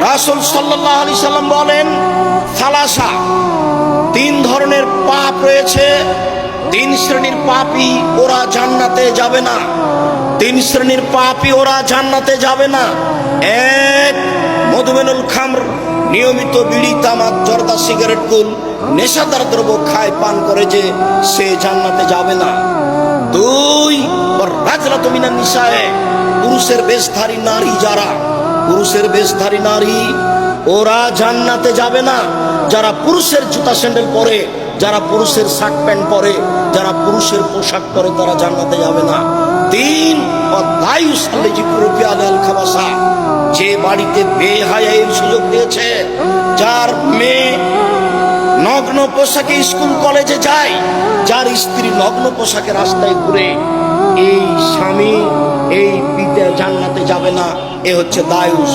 রাসূল সাল্লাল্লাহু আলাইহি সাল্লাম বলেন, সালাসা, তিন ধরনের পাপ রয়েছে, তিন শ্রেণীর পাপী ওরা জান্নাতে যাবে না। তিন শ্রেণীর পাপী ওরা জান্নাতে যাবে না। এক, মধুমেনুল খামর, নিয়মিত বিড়ি তামাক জর্দা সিগারেট গুল নেশাদার দ্রব্য খায় পান করে যে, সে জান্নাতে যাবে না। দুই, রাজরাতু মিনান নিসায়ে, পুরুষের বেশধারী নারী যারা, পুরুষের বেশধারী নারী ওরা জান্নাতে যাবে না। যারা পুরুষের জুতা স্যান্ডেল পরে, যারা পুরুষের শার্ট প্যান্ট পরে, যারা পুরুষের পোশাক পরে, তারা জান্নাতে যাবে না। তিন, যে বাড়িতে বেহায়ার সুযোগ দিয়েছে, যার মেয়ে নগ্ন পোশাকে স্কুল কলেজে যায়, যার স্ত্রী নগ্ন পোশাকে রাস্তায় ঘুরে, এই স্বামী এই পিতা জান্নাতে যাবে না। এ হচ্ছে দায়ুস।